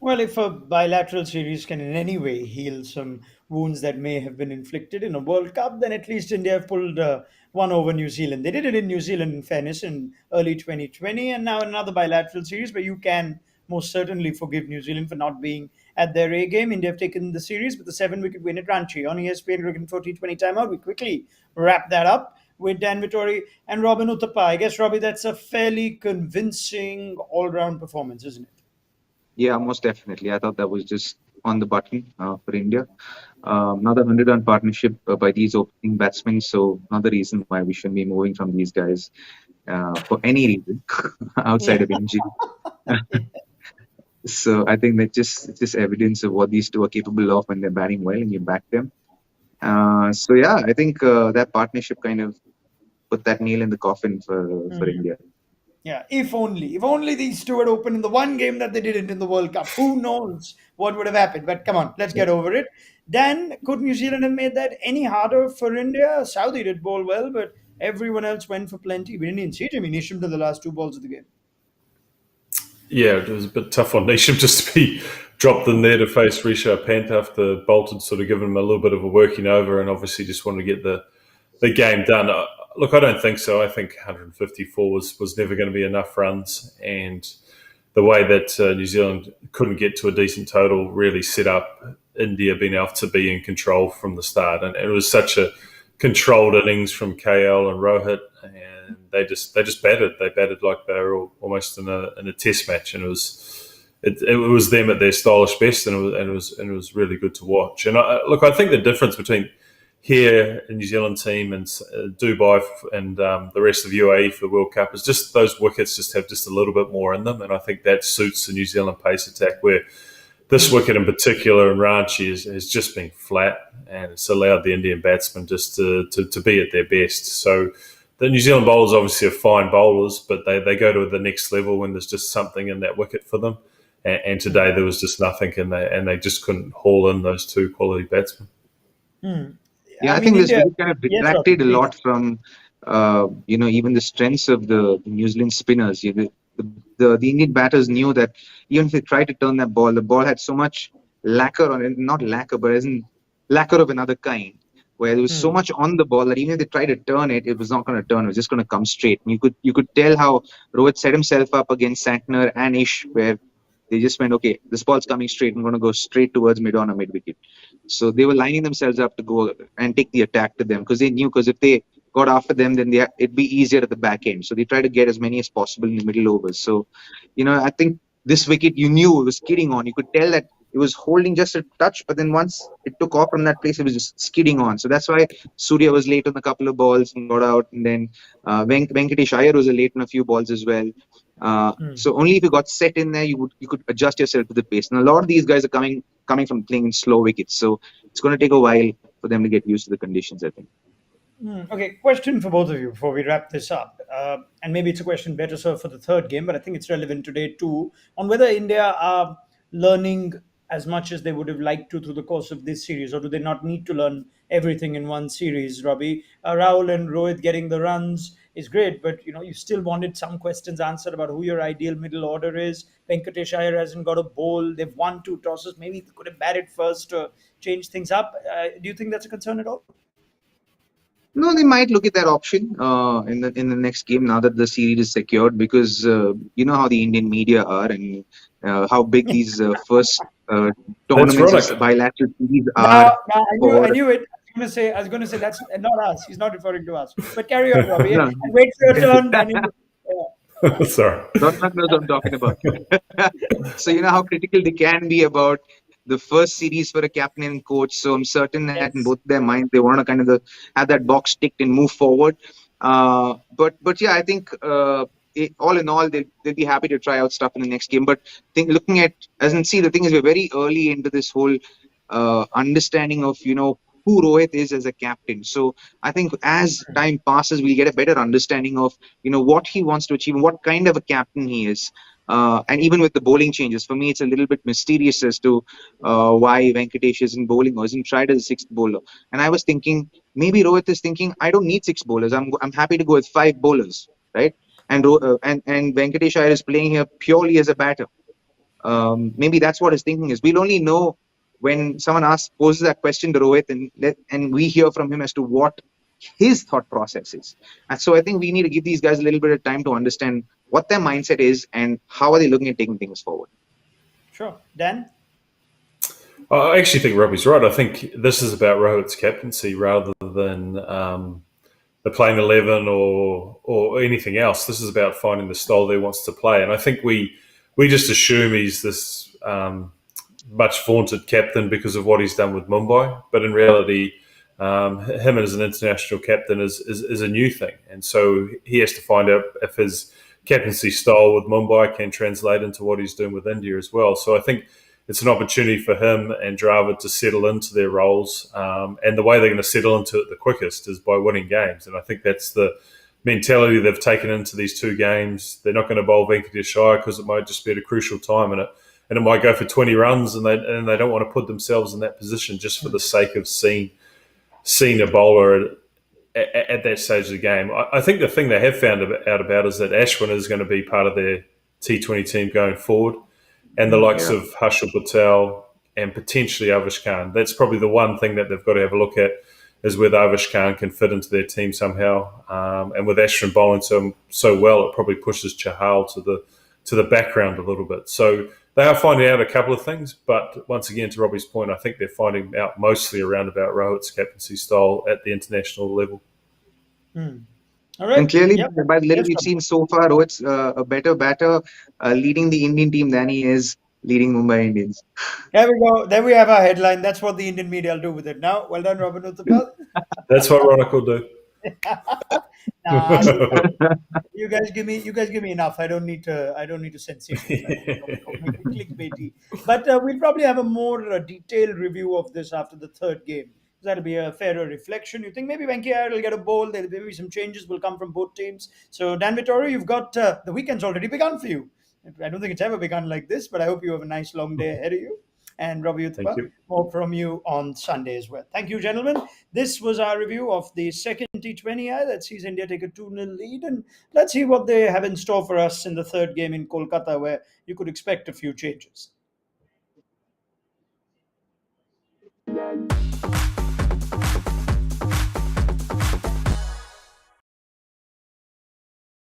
Well, if a bilateral series can in any way heal some wounds that may have been inflicted in a World Cup, then at least India have pulled one over New Zealand. They did it in New Zealand, in fairness, in early 2020, and now another bilateral series where you can most certainly forgive New Zealand for not being at their A game. India have taken the series with a 7 wicket win at Ranchi on ESPN cricket for T20 timeout. We quickly wrap that up with Dan Vettori and Robin Uthappa. I guess, Robbie, that's a fairly convincing all round performance, isn't it? Yeah, most definitely. I thought that was just on the button for India. Another 100-run partnership by these opening batsmen. So another reason why we shouldn't be moving from these guys for any reason outside Yeah. of injury. So I think that just evidence of what these two are capable of when they're batting well and you back them. So yeah, I think that partnership kind of put that nail in the coffin for India. Yeah, if only these two had opened in the one game that they didn't in the World Cup. Who knows what would have happened? But come on, let's get over it. Dan, could New Zealand have made that any harder for India? Saudi did bowl well, but everyone else went for plenty. We didn't even see Jimmy Neesham to the last two balls of the game. Yeah, it was a bit tough on Nisham just to be dropped in there to face Rishabh Pant after Bolton sort of given him a little bit of a working over and obviously just wanted to get the game done. Look, I don't think so. I think 154 was never going to be enough runs, and the way that New Zealand couldn't get to a decent total really set up India being able to be in control from the start. And it was such a controlled innings from KL and Rohit, and they just batted. They batted like they were almost in a test match, and it was them at their stylish best, and it was really good to watch. And I think the difference between here in New Zealand team and Dubai and the rest of UAE for the World Cup is just those wickets just have just a little bit more in them, and I think that suits the New Zealand pace attack. Where this wicket in particular in Ranchi has just been flat, and it's allowed the Indian batsmen just to be at their best. So the New Zealand bowlers obviously are fine bowlers, but they go to the next level when there's just something in that wicket for them. And today there was just nothing, and they just couldn't haul in those two quality batsmen. Yeah, I I mean, think this India. really kind of Yes, Robbie, detracted a please. lot from, even the strengths of the New Zealand spinners. The Indian batters knew that even if they tried to turn that ball, the ball had so much lacquer on it, not lacquer, but as in lacquer of another kind, where there was so much on the ball that even if they tried to turn it, it was not going to turn. It was just going to come straight. And you could tell how Rohit set himself up against Santner and Ish, where they just went, okay, this ball's coming straight. I'm going to go straight towards mid on or mid wicket. So they were lining themselves up to go and take the attack to them because they knew because if they got after them, then it'd be easier at the back end. So they tried to get as many as possible in the middle overs. So, I think this wicket, you knew it was skidding on. You could tell that it was holding just a touch, but then once it took off from that place, it was just skidding on. So that's why Surya was late on a couple of balls and got out. And then Venkatesh Iyer was late on a few balls as well. So only if you got set in there, you could adjust yourself to the pace. And a lot of these guys are coming from playing in slow wickets, so it's going to take a while for them to get used to the conditions, I think. Okay, question for both of you before we wrap this up. And maybe it's a question better served for the third game, but I think it's relevant today too on whether India are learning as much as they would have liked to through the course of this series, or do they not need to learn everything in one series? Robbie, Rahul and Rohit getting the runs is great, but you still wanted some questions answered about who your ideal middle order is. Venkatesh Iyer hasn't got a bowl. They've won two tosses. Maybe they could have batted first to change things up. Do you think that's a concern at all? No, they might look at that option in the next game now that the series is secured because you know how the Indian media are and how big these first That's tournaments right. of bilateral series are No, I for. knew it. I was going to say that's not us. He's not referring to us. But carry on, Robbie, No, and wait for your turn. Then Sorry. not knows what I'm talking about. So you know how critical they can be about the first series for a captain and coach. So I'm certain that in yes. both their minds they want to kind of have that box ticked and move forward. But yeah, I think all in all they'll be happy to try out stuff in the next game. But looking at as in see the thing is we're very early into this whole understanding of who Rohit is as a captain. So I think as time passes, we'll get a better understanding of what he wants to achieve and what kind of a captain he is. And even with the bowling changes, for me, it's a little bit mysterious as to why Venkatesh isn't bowling or isn't tried as a sixth bowler. And I was thinking maybe Rohit is thinking I don't need six bowlers. I'm happy to go with five bowlers, right? And and Venkatesh Iyer is playing here purely as a batter. Maybe that's what his thinking is. We'll only know when someone poses that question to Rohit, and we hear from him as to what his thought process is. And so I think we need to give these guys a little bit of time to understand what their mindset is and how are they looking at taking things forward. Sure. Dan? I actually think Robbie's right. I think this is about Rohit's captaincy rather than the playing 11 or anything else. This is about finding the style that he wants to play. And I think we just assume he's this much vaunted captain because of what he's done with Mumbai. But in reality, him as an international captain is a new thing. And so he has to find out if his captaincy style with Mumbai can translate into what he's doing with India as well. So I think it's an opportunity for him and Dravid to settle into their roles. And the way they're going to settle into it the quickest is by winning games. And I think that's the mentality they've taken into these two games. They're not going to bowl Venkatesh Iyer because it might just be at a crucial time, and it might go for 20 runs, and they don't want to put themselves in that position just for the sake of seeing a bowler at that stage of the game. I think the thing they have found out about is that Ashwin is going to be part of their T20 team going forward, and the likes of Harshal Patel and potentially Avish Khan. That's probably the one thing that they've got to have a look at, is whether Avish Khan can fit into their team somehow. And with Ashwin bowling so well, it probably pushes Chahal to the background a little bit. So they are finding out a couple of things, but once again, to Robbie's point, I think they're finding out mostly around about Rohit's captaincy style at the international level. All right. And clearly, Yep. by the little Yes, we've seen so far, Rohit's a better batter leading the Indian team than he is leading Mumbai Indians. There we go. There we have our headline. That's what the Indian media will do with it now. Well done, Robin Uthappa. That's what Ronak will do. Nah, you guys give me enough. I don't need to sensation. Make it clickbaity. But we'll probably have a more detailed review of this after the third game. That'll be a fairer reflection. You think maybe Venkaya will get a bowl? There'll maybe some changes will come from both teams. So Dan Vettori, you've got the weekend's already begun for you. I don't think it's ever begun like this, but I hope you have a nice long day ahead of you. And Robbie Thank Uthappa, you. more from you on Sunday as well. Thank you, gentlemen. This was our review of the second T20I that sees India take a 2-0 lead. And let's see what they have in store for us in the third game in Kolkata, where you could expect a few changes.